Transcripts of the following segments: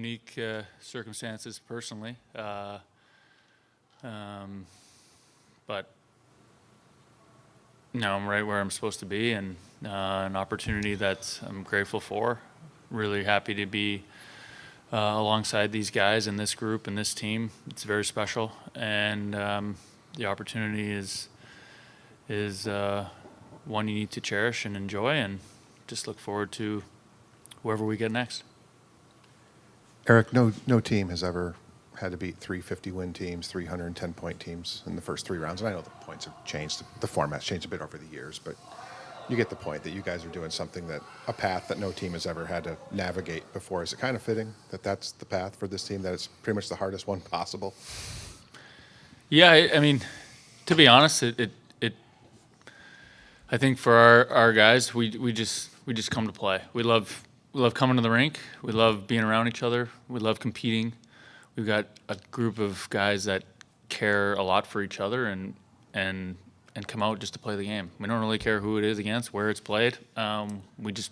unique circumstances personally, but I'm right where I'm supposed to be, and an opportunity that I'm grateful for. Really happy to be alongside these guys in this group and this team. It's very special, and the opportunity is one you need to cherish and enjoy, and just look forward to whoever we get next. Eric, no team has ever had to beat 350-win teams, 310-point teams in the first 3 rounds. And I know the points have changed, the format's changed a bit over the years, but you get the point that you guys are doing something a path that no team has ever had to navigate before. Is it kind of fitting that that's the path for this team, that it's pretty much the hardest one possible? Yeah, I mean, to be honest, I think for our guys, we just come to play. We love coming to the rink. We love being around each other. We love competing. We've got a group of guys that care a lot for each other and come out just to play the game. We don't really care who it is against, where it's played. We just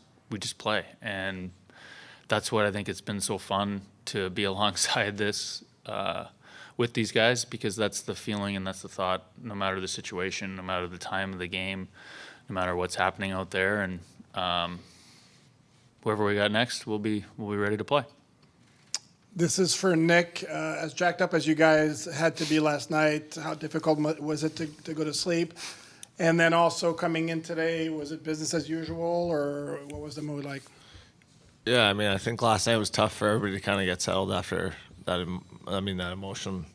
play, and that's what I think it's been so fun to be alongside this with these guys, because that's the feeling and that's the thought. No matter the situation, no matter the time of the game, no matter what's happening out there, and whoever we got next, we'll be ready to play. This is for Nick. As jacked up as you guys had to be last night, how difficult was it to go to sleep? And then also coming in today, was it business as usual, or what was the mood like? Yeah, I mean, I think last night was tough for everybody to kind of get settled after that. That emotional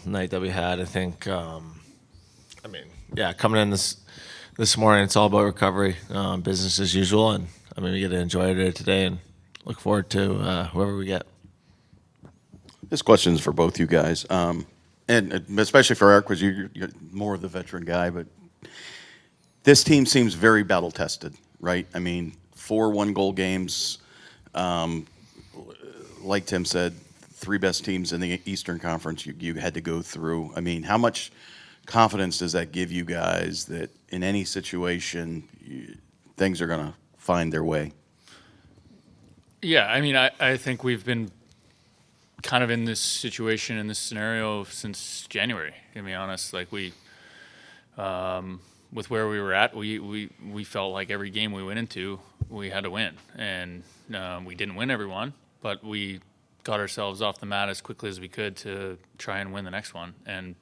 night that we had. I think, coming in this morning, it's all about recovery, business as usual, and we get to enjoy it today and look forward to whoever we get. This question is for both you guys, and especially for Eric, because you're more of the veteran guy. But this team seems very battle tested, right? I mean, 4 one-goal games. Like Tim said, 3 best teams in the Eastern Conference you had to go through. I mean, how much confidence does that give you guys that in any situation things are going to find their way? Yeah, I mean, I think we've been kind of in this situation, in this scenario since January, to be honest. Like with where we were at, we felt like every game we went into, we had to win. And we didn't win every one, but we got ourselves off the mat as quickly as we could to try and win the next one. And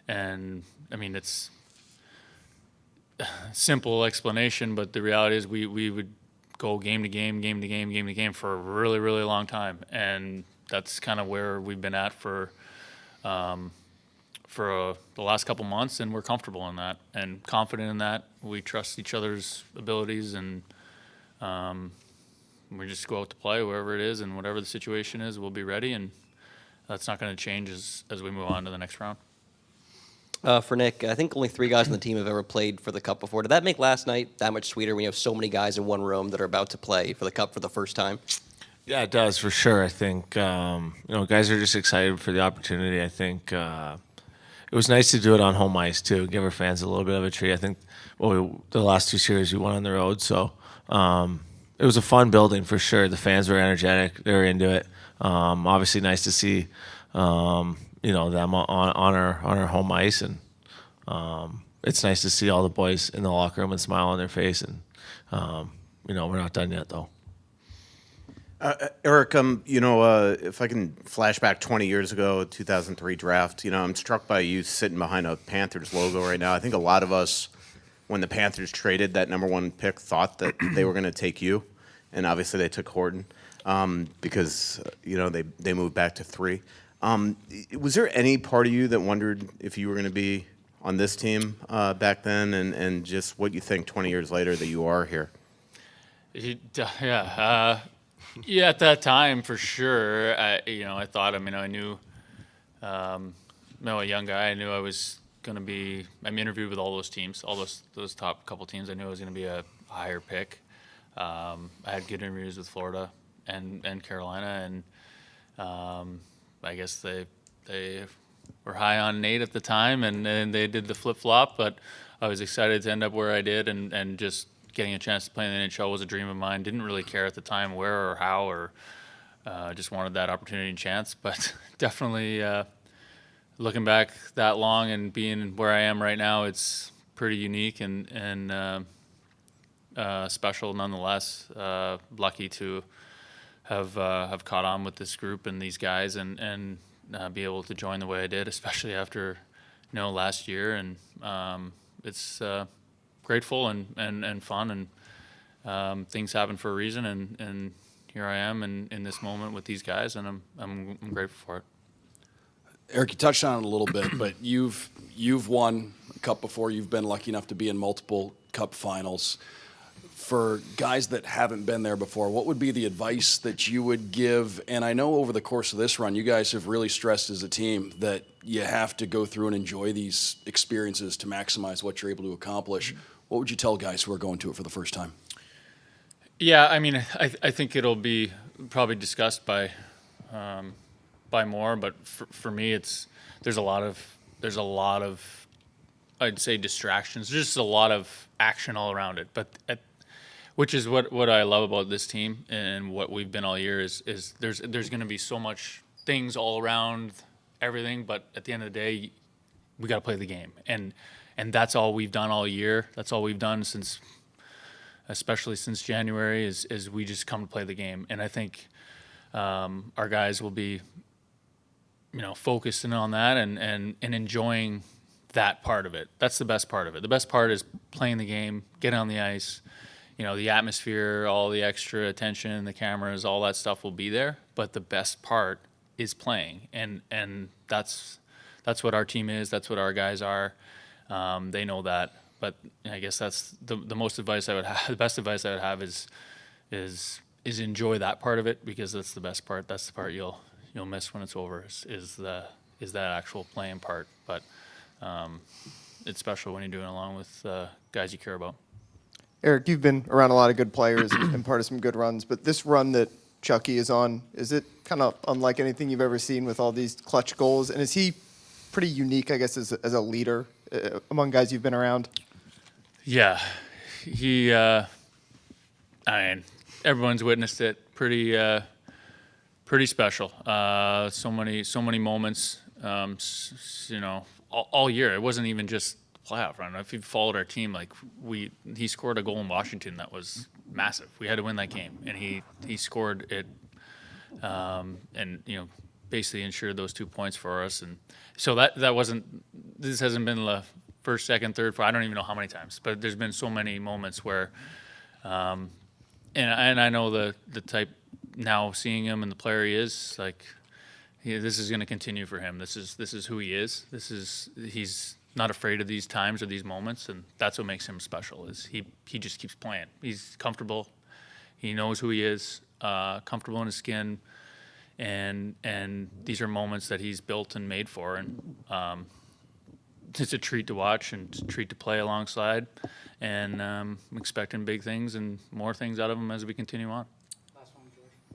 I mean, it's a simple explanation, but the reality is we would go game to game for a really, really long time. And that's kind of where we've been at for the last couple months, and we're comfortable in that and confident in that. We trust each other's abilities, and we just go out to play wherever it is, and whatever the situation is, we'll be ready, and that's not going to change as we move on to the next round. For Nick, I think only 3 guys on the team have ever played for the Cup before. Did that make last night that much sweeter when you have so many guys in one room that are about to play for the Cup for the first time? Yeah, it does, for sure. I think, guys are just excited for the opportunity. I think it was nice to do it on home ice, too, give our fans a little bit of a treat. I think the last 2 series we won on the road, so it was a fun building for sure. The fans were energetic. They were into it. Obviously nice to see them on our home ice, and it's nice to see all the boys in the locker room and smile on their face. And we're not done yet, though. Eric, if I can flash back 20 years ago, 2003 draft, I'm struck by you sitting behind a Panthers logo right now. I think a lot of us, when the Panthers traded that number 1 pick, thought that they were going to take you, and obviously they took Horton because they moved back to 3. Was there any part of you that wondered if you were going to be on this team back then, and just what you think 20 years later that you are here? Yeah, at that time, for sure. I thought, I knew, a young guy, I knew I was going to be, I interviewed with all those teams, all those top couple teams. I knew I was going to be a higher pick. I had good interviews with Florida and Carolina, and I guess they were high on Nate at the time, and they did the flip-flop, but I was excited to end up where I did, and just getting a chance to play in the NHL was a dream of mine. Didn't really care at the time where or how or just wanted that opportunity and chance. But definitely looking back that long and being where I am right now, it's pretty unique and special nonetheless. Lucky to have caught on with this group and these guys and be able to join the way I did, especially after last year. And it's grateful and fun, and things happen for a reason. And here I am in this moment with these guys, and I'm grateful for it. Eric, you touched on it a little bit, but you've won a cup before. You've been lucky enough to be in multiple cup finals. For guys that haven't been there before, what would be the advice that you would give? And I know over the course of this run, you guys have really stressed as a team that you have to go through and enjoy these experiences to maximize what you're able to accomplish. What would you tell guys who are going to it for the first time? Yeah, I mean, I think it'll be probably discussed by more, but for me, there's a lot of I'd say distractions. There's just a lot of action all around it, but which is what I love about this team and what we've been all year is there's going to be so much things all around everything, but at the end of the day, we got to play the game, and that's all we've done all year. That's all we've done especially since January is we just come to play the game, and I think our guys will be focusing on that and enjoying that part of it. That's the best part of it. The best part is playing the game, getting on the ice. The atmosphere, all the extra attention, the cameras, all that stuff will be there. But the best part is playing, and that's what our team is. That's what our guys are. They know that. But I guess that's the most advice I would have. The best advice I would have is enjoy that part of it, because that's the best part. That's the part you'll miss when it's over. Is that actual playing part. But it's special when you're doing it along with guys you care about. Eric, you've been around a lot of good players and part of some good runs, but this run that Chucky is on, is it kind of unlike anything you've ever seen with all these clutch goals? And is he pretty unique, I guess, as a leader among guys you've been around? Yeah, he. I mean, everyone's witnessed it. Pretty special. So many moments. All year. It wasn't even just playoff run. If you followed our team, he scored a goal in Washington that was massive. We had to win that game, and he scored it, and basically ensured those 2 points for us. And so that wasn't. This hasn't been the first, second, third, fourth. I don't even know how many times, but there's been so many moments where, and I know the type now, seeing him and the player he is, this is going to continue for him. This is who he is. He's not afraid of these times or these moments, and that's what makes him special. Is he just keeps playing. He's comfortable. He knows who he is. Comfortable in his skin, and these are moments that he's built and made for, and it's a treat to watch and a treat to play alongside, and I'm expecting big things and more things out of him as we continue on.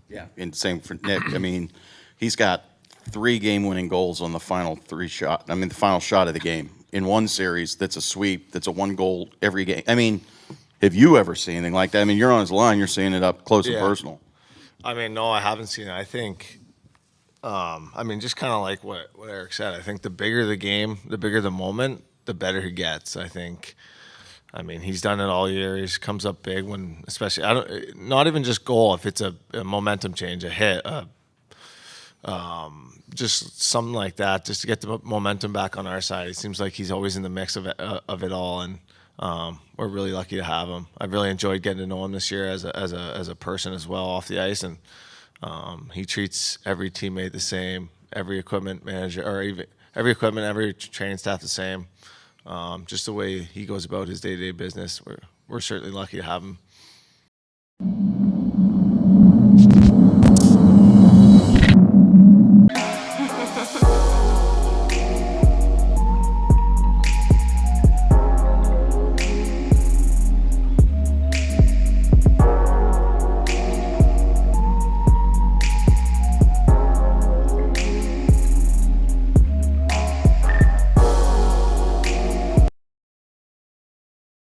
Yeah, and same for Nick. I mean, he's got 3 game-winning goals on the final shot of the game. In one series, that's a sweep, that's a 1 goal every game. I mean, have you ever seen anything like that? I mean, you're on his line, you're seeing it up close and personal. I mean, no, I haven't seen it. I think, just kind of like what Eric said. I think the bigger the game, the bigger the moment, the better he gets. I think, he's done it all year. He comes up big when, especially, not even just goal, if it's a momentum change, a hit, just something like that, just to get the momentum back on our side. It seems like he's always in the mix of it all, and we're really lucky to have him. I've really enjoyed getting to know him this year as a person as well off the ice, and he treats every teammate the same, every equipment manager, or even every equipment, every training staff the same. Just the way he goes about his day-to-day business, we're certainly lucky to have him.